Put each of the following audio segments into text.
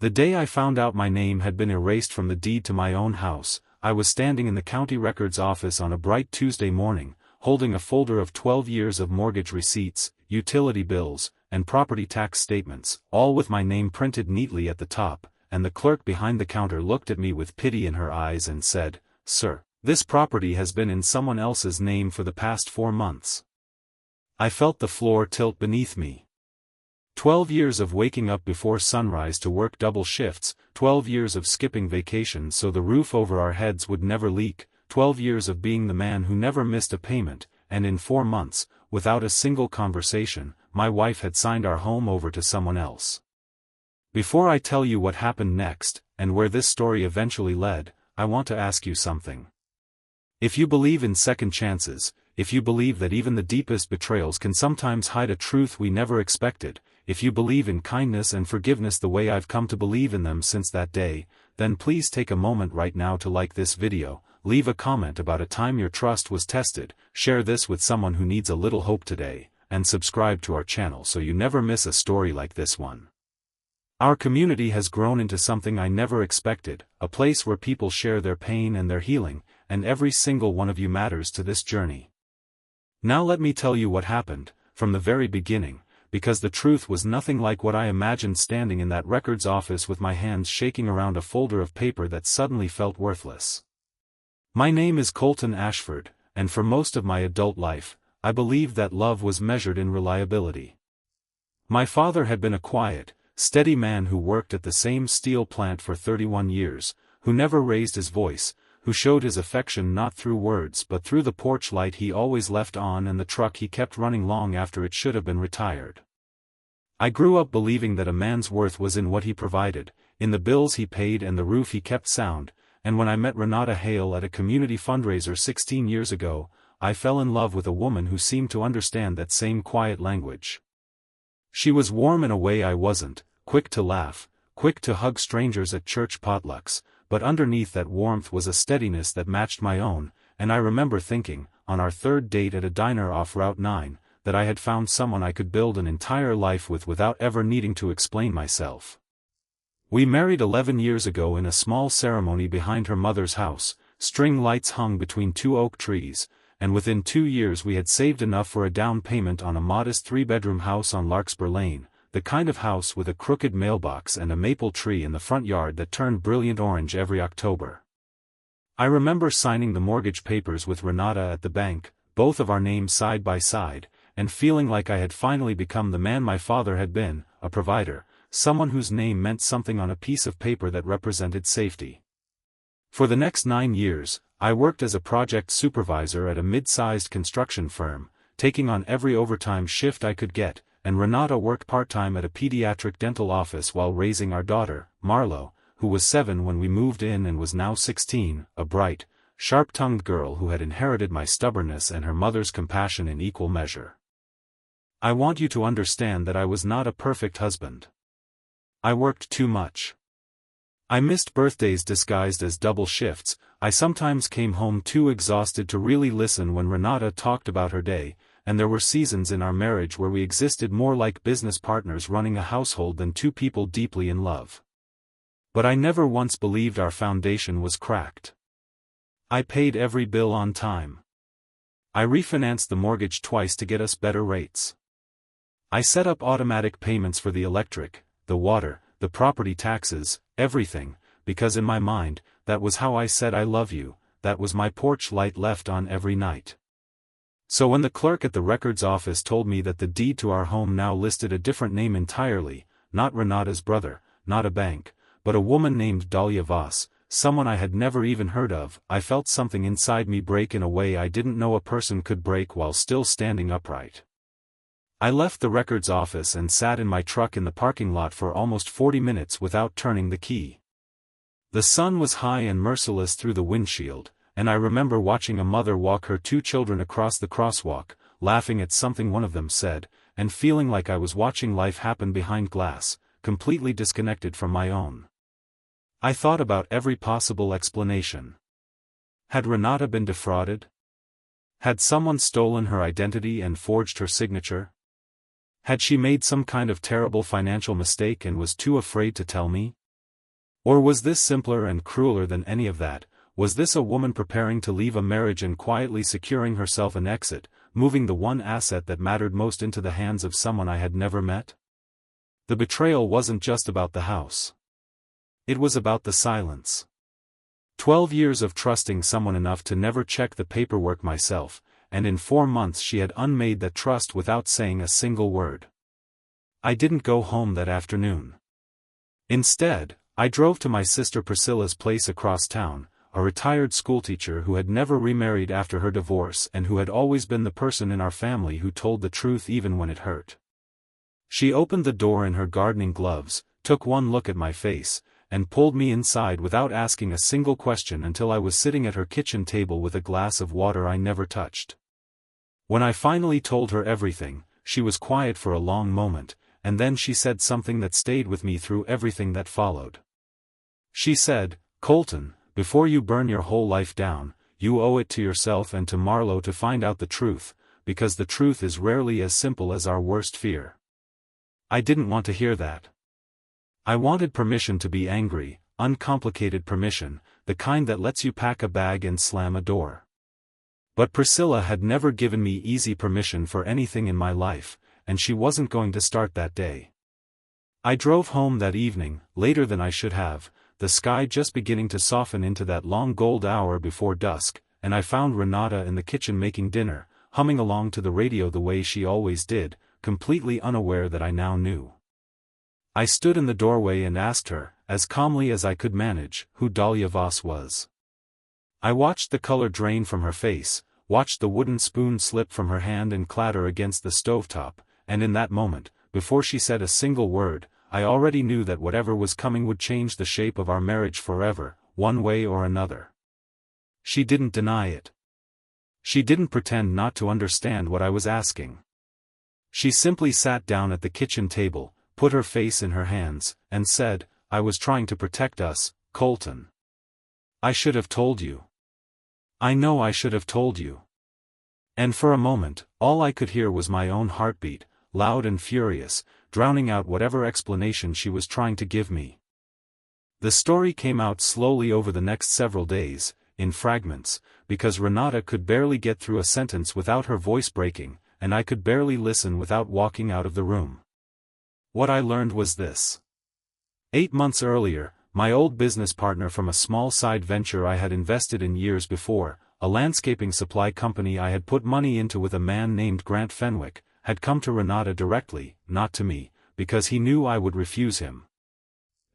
The day I found out my name had been erased from the deed to my own house, I was standing in the county records office on a bright Tuesday morning, holding a folder of 12 years of mortgage receipts, utility bills, and property tax statements, all with my name printed neatly at the top, and the clerk behind the counter looked at me with pity in her eyes and said, "Sir, this property has been in someone else's name for the past 4 months." I felt the floor tilt beneath me. 12 years of waking up before sunrise to work double shifts, 12 years of skipping vacations so the roof over our heads would never leak, 12 years of being the man who never missed a payment, and in 4 months, without a single conversation, my wife had signed our home over to someone else. Before I tell you what happened next, and where this story eventually led, I want to ask you something. If you believe in second chances, if you believe that even the deepest betrayals can sometimes hide a truth we never expected, if you believe in kindness and forgiveness the way I've come to believe in them since that day, then please take a moment right now to like this video, leave a comment about a time your trust was tested, share this with someone who needs a little hope today, and subscribe to our channel so you never miss a story like this one. Our community has grown into something I never expected, a place where people share their pain and their healing, and every single one of you matters to this journey. Now let me tell you what happened, from the very beginning, because the truth was nothing like what I imagined standing in that records office with my hands shaking around a folder of paper that suddenly felt worthless. My name is Colton Ashford, and for most of my adult life, I believed that love was measured in reliability. My father had been a quiet, steady man who worked at the same steel plant for 31 years, who never raised his voice, who showed his affection not through words but through the porch light he always left on and the truck he kept running long after it should have been retired. I grew up believing that a man's worth was in what he provided, in the bills he paid and the roof he kept sound, and when I met Renata Hale at a community fundraiser 16 years ago, I fell in love with a woman who seemed to understand that same quiet language. She was warm in a way I wasn't, quick to laugh, quick to hug strangers at church potlucks, but underneath that warmth was a steadiness that matched my own, and I remember thinking, on our third date at a diner off Route 9, that I had found someone I could build an entire life with without ever needing to explain myself. We married 11 years ago in a small ceremony behind her mother's house, string lights hung between 2 oak trees, and within 2 years we had saved enough for a down payment on a modest 3-bedroom house on Larkspur Lane, the kind of house with a crooked mailbox and a maple tree in the front yard that turned brilliant orange every October. I remember signing the mortgage papers with Renata at the bank, both of our names side by side, and feeling like I had finally become the man my father had been, a provider, someone whose name meant something on a piece of paper that represented safety. For the next 9 years, I worked as a project supervisor at a mid-sized construction firm, taking on every overtime shift I could get, and Renata worked part-time at a pediatric dental office while raising our daughter, Marlo, who was 7 when we moved in and was now 16, a bright, sharp-tongued girl who had inherited my stubbornness and her mother's compassion in equal measure. I want you to understand that I was not a perfect husband. I worked too much. I missed birthdays disguised as double shifts, I sometimes came home too exhausted to really listen when Renata talked about her day, and there were seasons in our marriage where we existed more like business partners running a household than two people deeply in love. But I never once believed our foundation was cracked. I paid every bill on time. I refinanced the mortgage twice to get us better rates. I set up automatic payments for the electric, the water, the property taxes, everything, because in my mind, that was how I said I love you, that was my porch light left on every night. So when the clerk at the records office told me that the deed to our home now listed a different name entirely, not Renata's brother, not a bank, but a woman named Dahlia Voss, someone I had never even heard of, I felt something inside me break in a way I didn't know a person could break while still standing upright. I left the records office and sat in my truck in the parking lot for almost 40 minutes without turning the key. The sun was high and merciless through the windshield, and I remember watching a mother walk her 2 children across the crosswalk, laughing at something one of them said, and feeling like I was watching life happen behind glass, completely disconnected from my own. I thought about every possible explanation. Had Renata been defrauded? Had someone stolen her identity and forged her signature? Had she made some kind of terrible financial mistake and was too afraid to tell me? Or was this simpler and crueler than any of that? Was this a woman preparing to leave a marriage and quietly securing herself an exit, moving the one asset that mattered most into the hands of someone I had never met? The betrayal wasn't just about the house. It was about the silence. 12 years of trusting someone enough to never check the paperwork myself, and in 4 months she had unmade that trust without saying a single word. I didn't go home that afternoon. Instead, I drove to my sister Priscilla's place across town, a retired schoolteacher who had never remarried after her divorce and who had always been the person in our family who told the truth even when it hurt. She opened the door in her gardening gloves, took one look at my face, and pulled me inside without asking a single question until I was sitting at her kitchen table with a glass of water I never touched. When I finally told her everything, she was quiet for a long moment, and then she said something that stayed with me through everything that followed. She said, "Colton, before you burn your whole life down, you owe it to yourself and to Marlo to find out the truth, because the truth is rarely as simple as our worst fear." I didn't want to hear that. I wanted permission to be angry, uncomplicated permission, the kind that lets you pack a bag and slam a door. But Priscilla had never given me easy permission for anything in my life, and she wasn't going to start that day. I drove home that evening, later than I should have, the sky just beginning to soften into that long gold hour before dusk, and I found Renata in the kitchen making dinner, humming along to the radio the way she always did, completely unaware that I now knew. I stood in the doorway and asked her, as calmly as I could manage, who Dahlia Voss was. I watched the color drain from her face, watched the wooden spoon slip from her hand and clatter against the stovetop, and in that moment, before she said a single word, I already knew that whatever was coming would change the shape of our marriage forever, one way or another. She didn't deny it. She didn't pretend not to understand what I was asking. She simply sat down at the kitchen table, put her face in her hands, and said, "I was trying to protect us, Colton. I should have told you. I know I should have told you." And for a moment, all I could hear was my own heartbeat, loud and furious, drowning out whatever explanation she was trying to give me. The story came out slowly over the next several days, in fragments, because Renata could barely get through a sentence without her voice breaking, and I could barely listen without walking out of the room. What I learned was this. 8 months earlier, my old business partner from a small side venture I had invested in years before, a landscaping supply company I had put money into with a man named Grant Fenwick, had come to Renata directly, not to me, because he knew I would refuse him.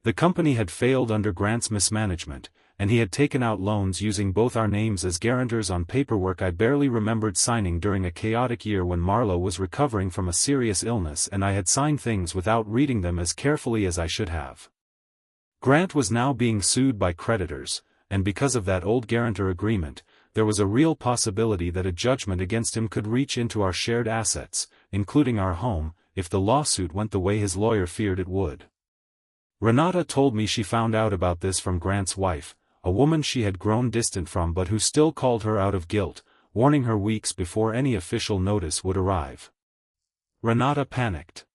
The company had failed under Grant's mismanagement, and he had taken out loans using both our names as guarantors on paperwork I barely remembered signing during a chaotic year when Marlo was recovering from a serious illness and I had signed things without reading them as carefully as I should have. Grant was now being sued by creditors, and because of that old guarantor agreement, there was a real possibility that a judgment against him could reach into our shared assets, including our home, if the lawsuit went the way his lawyer feared it would. Renata told me she found out about this from Grant's wife, a woman she had grown distant from but who still called her out of guilt, warning her weeks before any official notice would arrive. Renata panicked.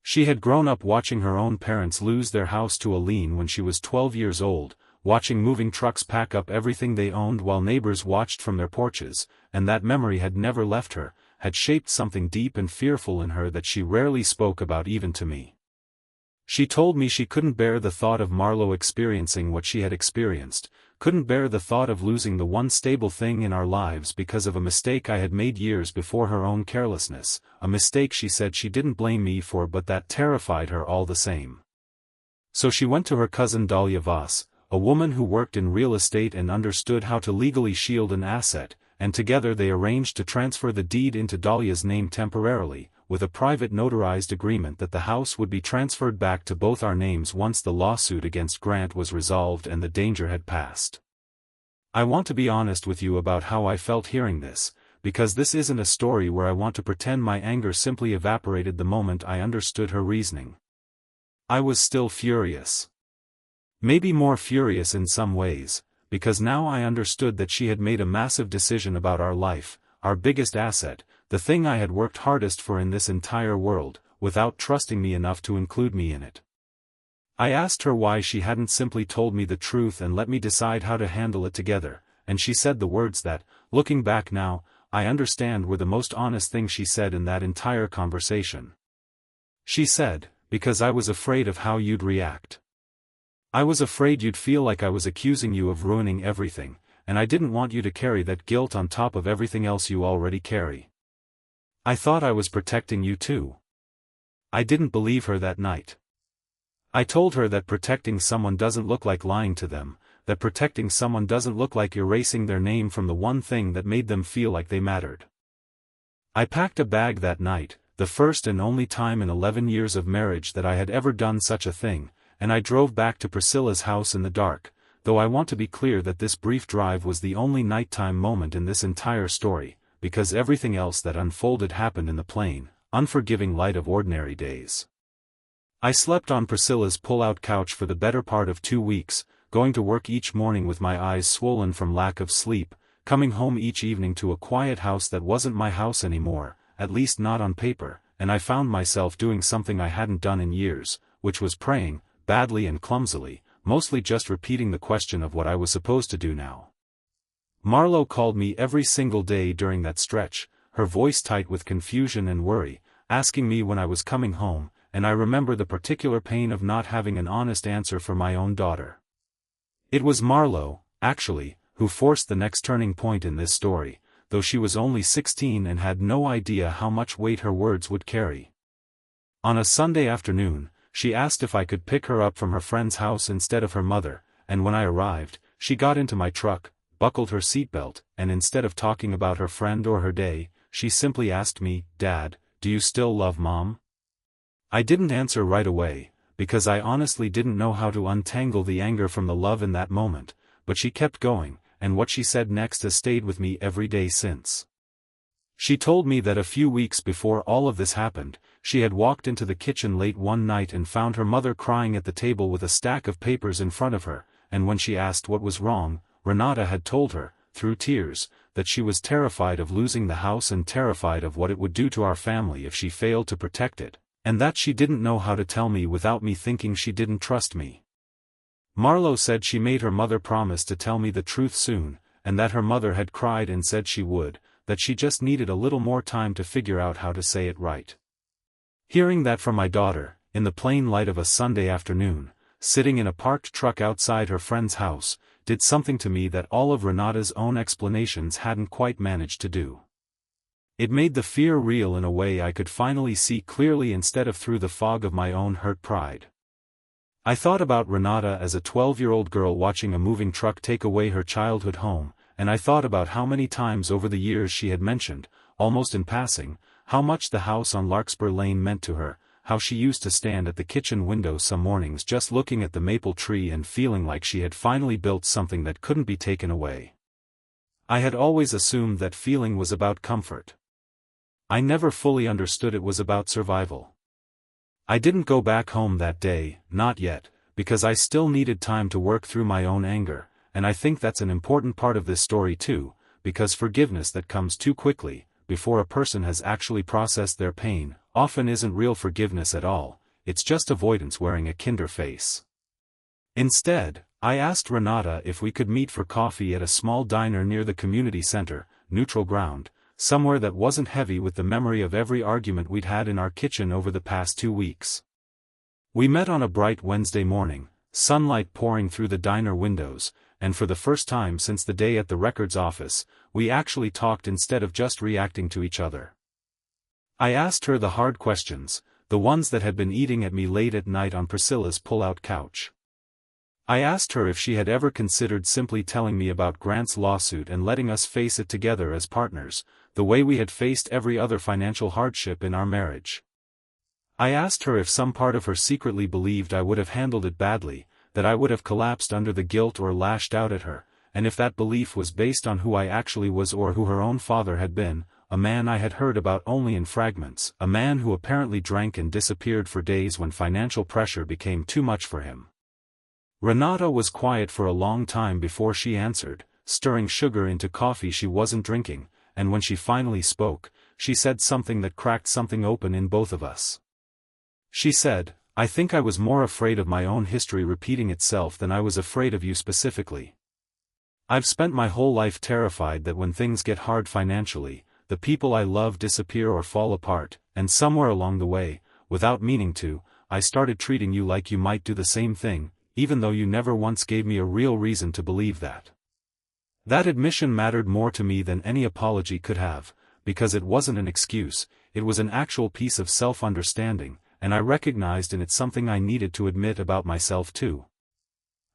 She had grown up watching her own parents lose their house to a lien when she was 12 years old, watching moving trucks pack up everything they owned while neighbors watched from their porches, and that memory had never left her, had shaped something deep and fearful in her that she rarely spoke about even to me. She told me she couldn't bear the thought of Marlo experiencing what she had experienced, couldn't bear the thought of losing the one stable thing in our lives because of a mistake I had made years before, her own carelessness, a mistake she said she didn't blame me for but that terrified her all the same. So she went to her cousin Dahlia Voss, a woman who worked in real estate and understood how to legally shield an asset, and together they arranged to transfer the deed into Dahlia's name temporarily, with a private notarized agreement that the house would be transferred back to both our names once the lawsuit against Grant was resolved and the danger had passed. I want to be honest with you about how I felt hearing this, because this isn't a story where I want to pretend my anger simply evaporated the moment I understood her reasoning. I was still furious. Maybe more furious in some ways, because now I understood that she had made a massive decision about our life, our biggest asset, the thing I had worked hardest for in this entire world, without trusting me enough to include me in it. I asked her why she hadn't simply told me the truth and let me decide how to handle it together, and she said the words that, looking back now, I understand were the most honest thing she said in that entire conversation. She said, "Because I was afraid of how you'd react. I was afraid you'd feel like I was accusing you of ruining everything, and I didn't want you to carry that guilt on top of everything else you already carry. I thought I was protecting you too." I didn't believe her that night. I told her that protecting someone doesn't look like lying to them, that protecting someone doesn't look like erasing their name from the one thing that made them feel like they mattered. I packed a bag that night, the first and only time in 11 years of marriage that I had ever done such a thing, and I drove back to Priscilla's house in the dark, though I want to be clear that this brief drive was the only nighttime moment in this entire story, because everything else that unfolded happened in the plain, unforgiving light of ordinary days. I slept on Priscilla's pull-out couch for the better part of 2 weeks, going to work each morning with my eyes swollen from lack of sleep, coming home each evening to a quiet house that wasn't my house anymore, at least not on paper, and I found myself doing something I hadn't done in years, which was praying, badly and clumsily, mostly just repeating the question of what I was supposed to do now. Marlo called me every single day during that stretch, her voice tight with confusion and worry, asking me when I was coming home, and I remember the particular pain of not having an honest answer for my own daughter. It was Marlo, actually, who forced the next turning point in this story, though she was only 16 and had no idea how much weight her words would carry. On a Sunday afternoon, she asked if I could pick her up from her friend's house instead of her mother, and when I arrived, she got into my truck, buckled her seatbelt, and instead of talking about her friend or her day, she simply asked me, "Dad, do you still love Mom?" I didn't answer right away, because I honestly didn't know how to untangle the anger from the love in that moment, but she kept going, and what she said next has stayed with me every day since. She told me that a few weeks before all of this happened, she had walked into the kitchen late one night and found her mother crying at the table with a stack of papers in front of her, and when she asked what was wrong, Renata had told her, through tears, that she was terrified of losing the house and terrified of what it would do to our family if she failed to protect it, and that she didn't know how to tell me without me thinking she didn't trust me. Marlo said she made her mother promise to tell me the truth soon, and that her mother had cried and said she would, that she just needed a little more time to figure out how to say it right. Hearing that from my daughter, in the plain light of a Sunday afternoon, sitting in a parked truck outside her friend's house, did something to me that all of Renata's own explanations hadn't quite managed to do. It made the fear real in a way I could finally see clearly instead of through the fog of my own hurt pride. I thought about Renata as a 12-year-old girl watching a moving truck take away her childhood home, and I thought about how many times over the years she had mentioned, almost in passing, how much the house on Larkspur Lane meant to her, how she used to stand at the kitchen window some mornings just looking at the maple tree and feeling like she had finally built something that couldn't be taken away. I had always assumed that feeling was about comfort. I never fully understood it was about survival. I didn't go back home that day, not yet, because I still needed time to work through my own anger, and I think that's an important part of this story too, because forgiveness that comes too quickly, before a person has actually processed their pain, often isn't real forgiveness at all, it's just avoidance wearing a kinder face. Instead, I asked Renata if we could meet for coffee at a small diner near the community center, neutral ground, somewhere that wasn't heavy with the memory of every argument we'd had in our kitchen over the past 2 weeks. We met on a bright Wednesday morning, sunlight pouring through the diner windows, and for the first time since the day at the records office, we actually talked instead of just reacting to each other. I asked her the hard questions, the ones that had been eating at me late at night on Priscilla's pull-out couch. I asked her if she had ever considered simply telling me about Grant's lawsuit and letting us face it together as partners, the way we had faced every other financial hardship in our marriage. I asked her if some part of her secretly believed I would have handled it badly, that I would have collapsed under the guilt or lashed out at her, and if that belief was based on who I actually was or who her own father had been, a man I had heard about only in fragments, a man who apparently drank and disappeared for days when financial pressure became too much for him. Renata was quiet for a long time before she answered, stirring sugar into coffee she wasn't drinking, and when she finally spoke, she said something that cracked something open in both of us. She said, I think I was more afraid of my own history repeating itself than I was afraid of you specifically. I've spent my whole life terrified that when things get hard financially, the people I love disappear or fall apart, and somewhere along the way, without meaning to, I started treating you like you might do the same thing, even though you never once gave me a real reason to believe that. That admission mattered more to me than any apology could have, because it wasn't an excuse, it was an actual piece of self-understanding, and I recognized in it something I needed to admit about myself too.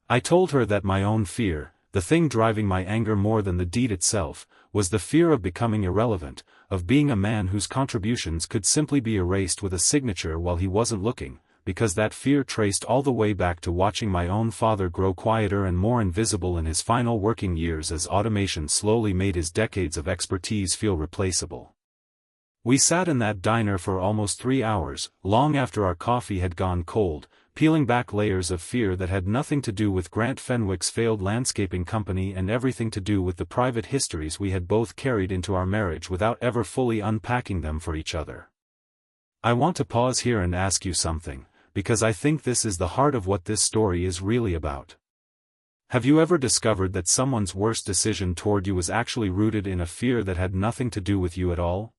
I told her that my own fear, the thing driving my anger more than the deed itself, was the fear of becoming irrelevant, of being a man whose contributions could simply be erased with a signature while he wasn't looking, because that fear traced all the way back to watching my own father grow quieter and more invisible in his final working years as automation slowly made his decades of expertise feel replaceable. We sat in that diner for almost 3 hours, long after our coffee had gone cold, peeling back layers of fear that had nothing to do with Grant Fenwick's failed landscaping company and everything to do with the private histories we had both carried into our marriage without ever fully unpacking them for each other. I want to pause here and ask you something, because I think this is the heart of what this story is really about. Have you ever discovered that someone's worst decision toward you was actually rooted in a fear that had nothing to do with you at all?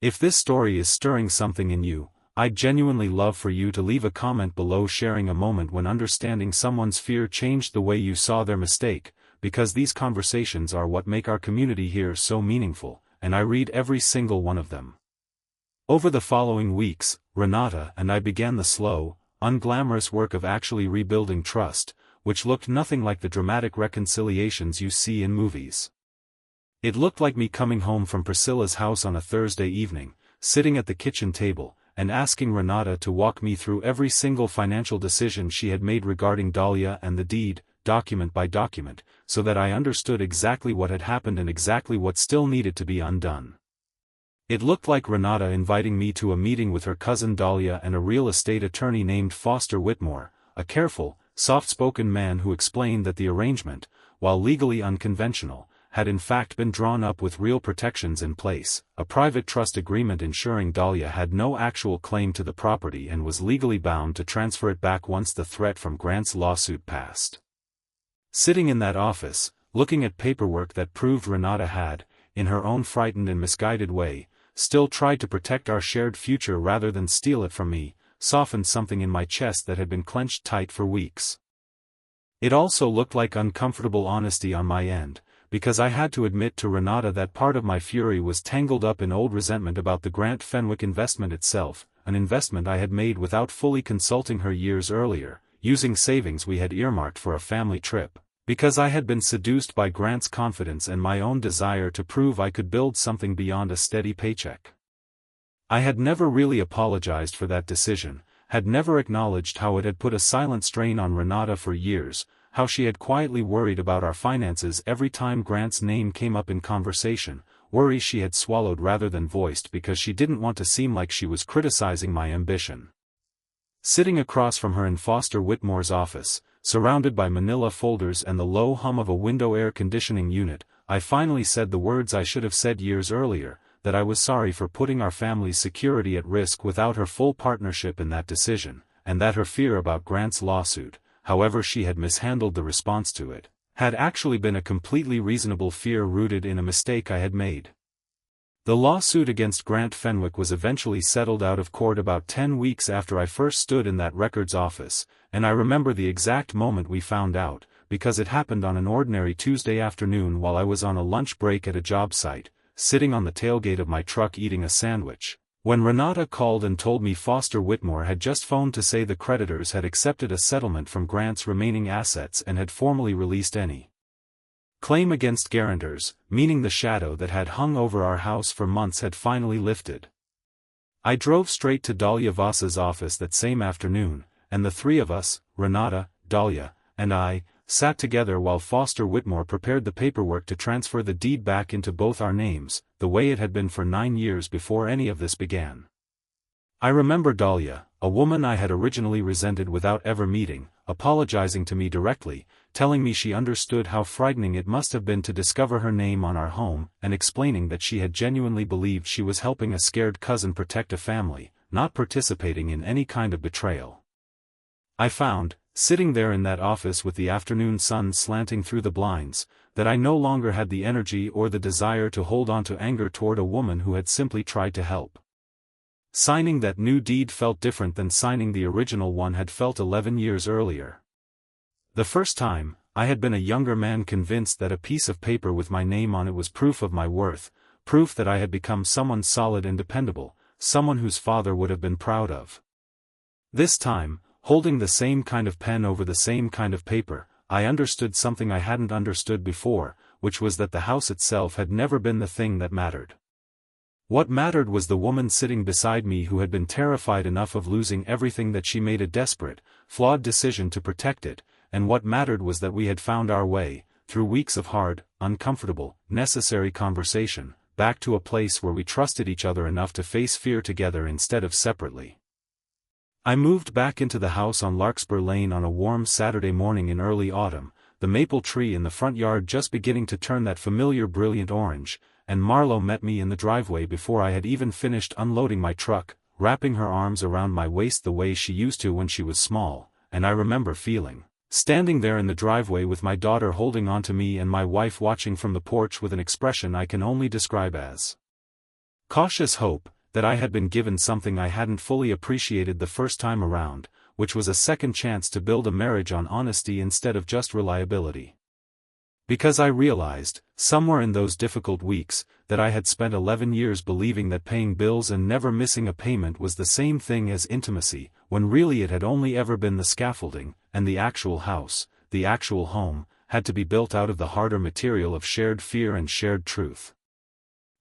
If this story is stirring something in you, I'd genuinely love for you to leave a comment below sharing a moment when understanding someone's fear changed the way you saw their mistake, because these conversations are what make our community here so meaningful, and I read every single one of them. Over the following weeks, Renata and I began the slow, unglamorous work of actually rebuilding trust, which looked nothing like the dramatic reconciliations you see in movies. It looked like me coming home from Priscilla's house on a Thursday evening, sitting at the kitchen table, and asking Renata to walk me through every single financial decision she had made regarding Dahlia and the deed, document by document, so that I understood exactly what had happened and exactly what still needed to be undone. It looked like Renata inviting me to a meeting with her cousin Dahlia and a real estate attorney named Foster Whitmore, a careful, soft-spoken man who explained that the arrangement, while legally unconventional, had in fact been drawn up with real protections in place, a private trust agreement ensuring Dahlia had no actual claim to the property and was legally bound to transfer it back once the threat from Grant's lawsuit passed. Sitting in that office, looking at paperwork that proved Renata had, in her own frightened and misguided way, still tried to protect our shared future rather than steal it from me, softened something in my chest that had been clenched tight for weeks. It also looked like uncomfortable honesty on my end, because I had to admit to Renata that part of my fury was tangled up in old resentment about the Grant Fenwick investment itself, an investment I had made without fully consulting her years earlier, using savings we had earmarked for a family trip, because I had been seduced by Grant's confidence and my own desire to prove I could build something beyond a steady paycheck. I had never really apologized for that decision, had never acknowledged how it had put a silent strain on Renata for years, how she had quietly worried about our finances every time Grant's name came up in conversation, worries she had swallowed rather than voiced because she didn't want to seem like she was criticizing my ambition. Sitting across from her in Foster Whitmore's office, surrounded by manila folders and the low hum of a window air conditioning unit, I finally said the words I should have said years earlier, that I was sorry for putting our family's security at risk without her full partnership in that decision, and that her fear about Grant's lawsuit, however she had mishandled the response to it, had actually been a completely reasonable fear rooted in a mistake I had made. The lawsuit against Grant Fenwick was eventually settled out of court about 10 weeks after I first stood in that records office, and I remember the exact moment we found out, because it happened on an ordinary Tuesday afternoon while I was on a lunch break at a job site, sitting on the tailgate of my truck eating a sandwich, when Renata called and told me Foster Whitmore had just phoned to say the creditors had accepted a settlement from Grant's remaining assets and had formally released any claim against guarantors, meaning the shadow that had hung over our house for months had finally lifted. I drove straight to Dahlia Voss's office that same afternoon, and the three of us, Renata, Dahlia, and I, sat together while Foster Whitmore prepared the paperwork to transfer the deed back into both our names, the way it had been for 9 years before any of this began. I remember Dahlia, a woman I had originally resented without ever meeting, apologizing to me directly, telling me she understood how frightening it must have been to discover her name on our home, and explaining that she had genuinely believed she was helping a scared cousin protect a family, not participating in any kind of betrayal. I found, sitting there in that office with the afternoon sun slanting through the blinds, that I no longer had the energy or the desire to hold on to anger toward a woman who had simply tried to help. Signing that new deed felt different than signing the original one had felt 11 years earlier. The first time, I had been a younger man convinced that a piece of paper with my name on it was proof of my worth, proof that I had become someone solid and dependable, someone whose father would have been proud of. This time, holding the same kind of pen over the same kind of paper, I understood something I hadn't understood before, which was that the house itself had never been the thing that mattered. What mattered was the woman sitting beside me who had been terrified enough of losing everything that she made a desperate, flawed decision to protect it, and what mattered was that we had found our way, through weeks of hard, uncomfortable, necessary conversation, back to a place where we trusted each other enough to face fear together instead of separately. I moved back into the house on Larkspur Lane on a warm Saturday morning in early autumn, the maple tree in the front yard just beginning to turn that familiar brilliant orange, and Marlo met me in the driveway before I had even finished unloading my truck, wrapping her arms around my waist the way she used to when she was small, and I remember standing there in the driveway with my daughter holding on to me and my wife watching from the porch with an expression I can only describe as cautious hope, that I had been given something I hadn't fully appreciated the first time around, which was a second chance to build a marriage on honesty instead of just reliability. Because I realized, somewhere in those difficult weeks, that I had spent 11 years believing that paying bills and never missing a payment was the same thing as intimacy, when really it had only ever been the scaffolding, and the actual house, the actual home, had to be built out of the harder material of shared fear and shared truth.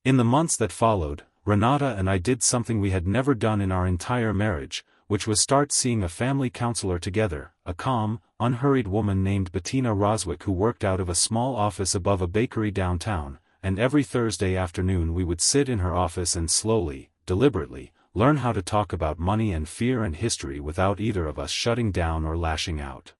In the months that followed, Renata and I did something we had never done in our entire marriage, which was start seeing a family counselor together, a calm, unhurried woman named Bettina Roswick who worked out of a small office above a bakery downtown, and every Thursday afternoon we would sit in her office and slowly, deliberately, learn how to talk about money and fear and history without either of us shutting down or lashing out.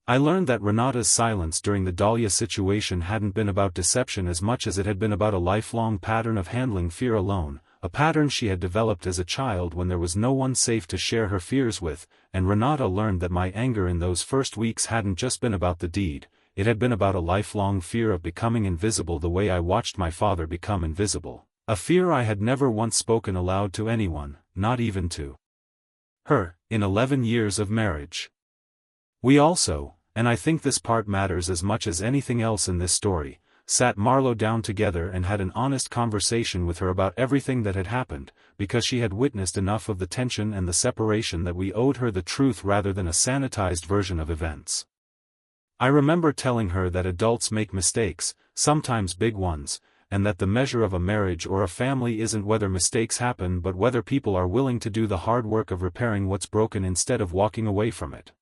I learned that Renata's silence during the Dahlia situation hadn't been about deception as much as it had been about a lifelong pattern of handling fear alone, a pattern she had developed as a child when there was no one safe to share her fears with, and Renata learned that my anger in those first weeks hadn't just been about the deed, it had been about a lifelong fear of becoming invisible the way I watched my father become invisible, a fear I had never once spoken aloud to anyone, not even to her, in 11 years of marriage. We also, and I think this part matters as much as anything else in this story, sat Marlo down together and had an honest conversation with her about everything that had happened, because she had witnessed enough of the tension and the separation that we owed her the truth rather than a sanitized version of events. I remember telling her that adults make mistakes, sometimes big ones, and that the measure of a marriage or a family isn't whether mistakes happen but whether people are willing to do the hard work of repairing what's broken instead of walking away from it.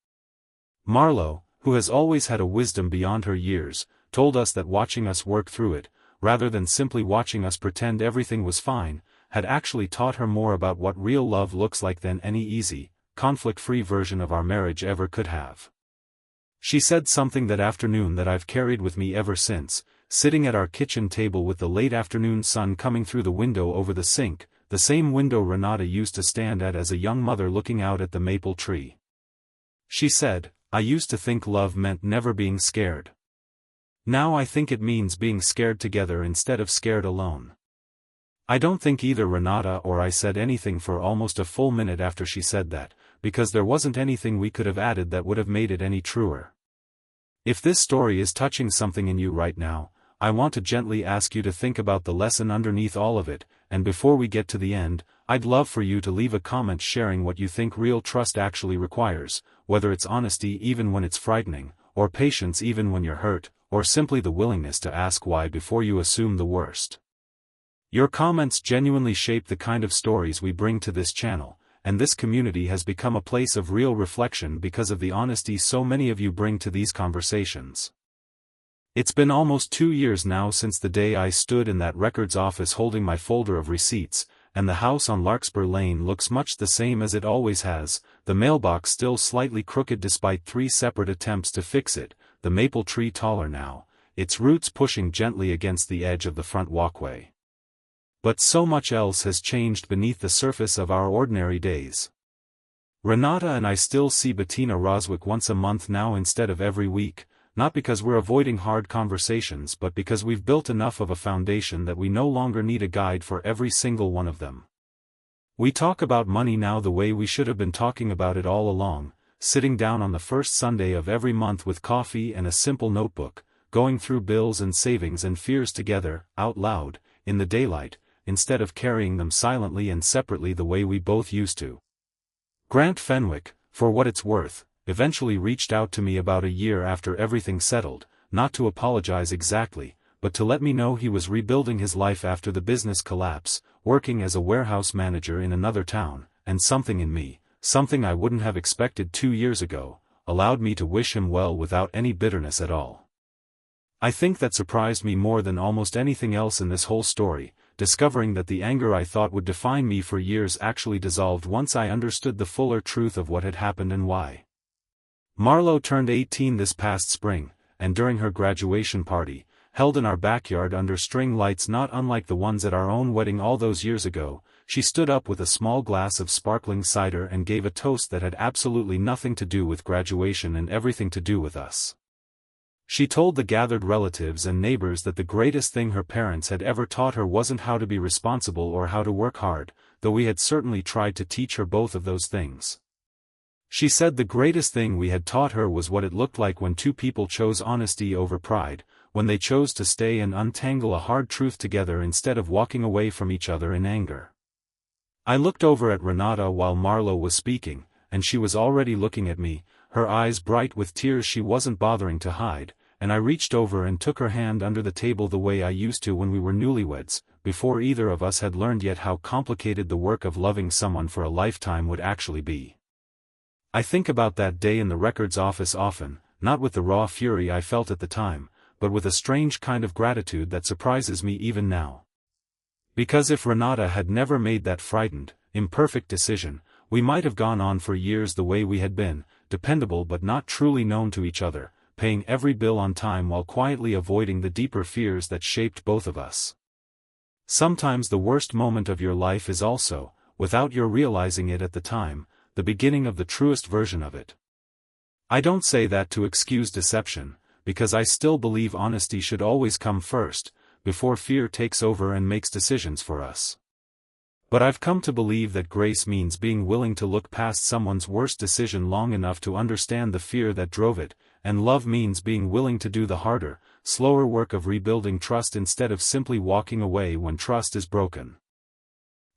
Marlo, who has always had a wisdom beyond her years, told us that watching us work through it, rather than simply watching us pretend everything was fine, had actually taught her more about what real love looks like than any easy, conflict-free version of our marriage ever could have. She said something that afternoon that I've carried with me ever since, sitting at our kitchen table with the late afternoon sun coming through the window over the sink, the same window Renata used to stand at as a young mother looking out at the maple tree. She said, "I used to think love meant never being scared. Now I think it means being scared together instead of scared alone." I don't think either Renata or I said anything for almost a full minute after she said that, because there wasn't anything we could have added that would have made it any truer. If this story is touching something in you right now, I want to gently ask you to think about the lesson underneath all of it, and before we get to the end, I'd love for you to leave a comment sharing what you think real trust actually requires, whether it's honesty even when it's frightening, or patience even when you're hurt, or simply the willingness to ask why before you assume the worst. Your comments genuinely shape the kind of stories we bring to this channel, and this community has become a place of real reflection because of the honesty so many of you bring to these conversations. It's been almost 2 years now since the day I stood in that records office holding my folder of receipts, and the house on Larkspur Lane looks much the same as it always has, the mailbox still slightly crooked despite 3 separate attempts to fix it, the maple tree taller now, its roots pushing gently against the edge of the front walkway. But so much else has changed beneath the surface of our ordinary days. Renata and I still see Bettina Roswick once a month now instead of every week, not because we're avoiding hard conversations but because we've built enough of a foundation that we no longer need a guide for every single one of them. We talk about money now the way we should have been talking about it all along, sitting down on the first Sunday of every month with coffee and a simple notebook, going through bills and savings and fears together, out loud, in the daylight, instead of carrying them silently and separately the way we both used to. Grant Fenwick, for what it's worth, eventually reached out to me about a year after everything settled, not to apologize exactly, but to let me know he was rebuilding his life after the business collapse, working as a warehouse manager in another town, and something in me, something I wouldn't have expected 2 years ago, allowed me to wish him well without any bitterness at all. I think that surprised me more than almost anything else in this whole story, discovering that the anger I thought would define me for years actually dissolved once I understood the fuller truth of what had happened and why. Marlo turned 18 this past spring, and during her graduation party, held in our backyard under string lights not unlike the ones at our own wedding all those years ago, she stood up with a small glass of sparkling cider and gave a toast that had absolutely nothing to do with graduation and everything to do with us. She told the gathered relatives and neighbors that the greatest thing her parents had ever taught her wasn't how to be responsible or how to work hard, though we had certainly tried to teach her both of those things. She said the greatest thing we had taught her was what it looked like when two people chose honesty over pride, when they chose to stay and untangle a hard truth together instead of walking away from each other in anger. I looked over at Renata while Marlo was speaking, and she was already looking at me, her eyes bright with tears she wasn't bothering to hide, and I reached over and took her hand under the table the way I used to when we were newlyweds, before either of us had learned yet how complicated the work of loving someone for a lifetime would actually be. I think about that day in the records office often, not with the raw fury I felt at the time, but with a strange kind of gratitude that surprises me even now. Because if Renata had never made that frightened, imperfect decision, we might have gone on for years the way we had been, dependable but not truly known to each other, paying every bill on time while quietly avoiding the deeper fears that shaped both of us. Sometimes the worst moment of your life is also, without your realizing it at the time, the beginning of the truest version of it. I don't say that to excuse deception, because I still believe honesty should always come first, before fear takes over and makes decisions for us. But I've come to believe that grace means being willing to look past someone's worst decision long enough to understand the fear that drove it, and love means being willing to do the harder, slower work of rebuilding trust instead of simply walking away when trust is broken.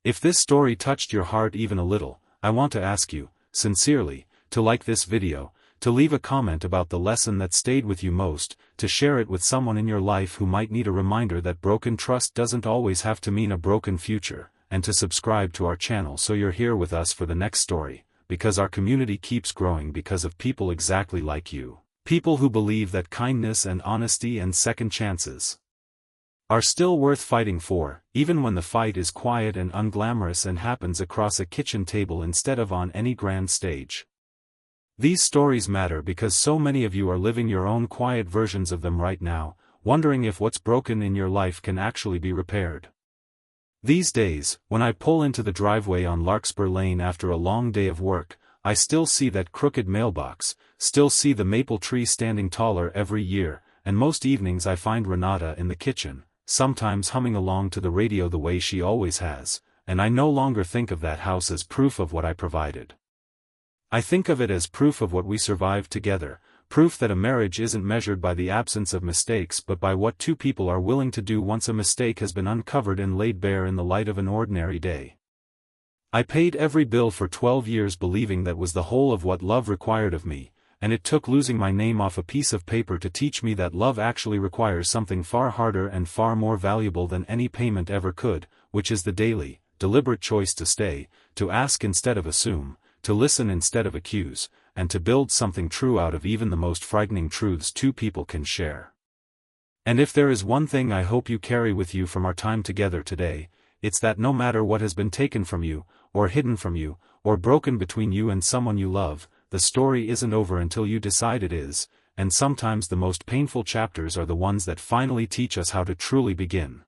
If this story touched your heart even a little, I want to ask you, sincerely, to like this video, to leave a comment about the lesson that stayed with you most, to share it with someone in your life who might need a reminder that broken trust doesn't always have to mean a broken future, and to subscribe to our channel so you're here with us for the next story, because our community keeps growing because of people exactly like you. People who believe that kindness and honesty and second chances are still worth fighting for, even when the fight is quiet and unglamorous and happens across a kitchen table instead of on any grand stage. These stories matter because so many of you are living your own quiet versions of them right now, wondering if what's broken in your life can actually be repaired. These days, when I pull into the driveway on Larkspur Lane after a long day of work, I still see that crooked mailbox, still see the maple tree standing taller every year, and most evenings I find Renata in the kitchen, sometimes humming along to the radio the way she always has, and I no longer think of that house as proof of what I provided. I think of it as proof of what we survived together, proof that a marriage isn't measured by the absence of mistakes but by what two people are willing to do once a mistake has been uncovered and laid bare in the light of an ordinary day. I paid every bill for 12 years believing that was the whole of what love required of me, and it took losing my name off a piece of paper to teach me that love actually requires something far harder and far more valuable than any payment ever could, which is the daily, deliberate choice to stay, to ask instead of assume, to listen instead of accuse, and to build something true out of even the most frightening truths two people can share. And if there is one thing I hope you carry with you from our time together today, it's that no matter what has been taken from you, or hidden from you, or broken between you and someone you love, the story isn't over until you decide it is, and sometimes the most painful chapters are the ones that finally teach us how to truly begin.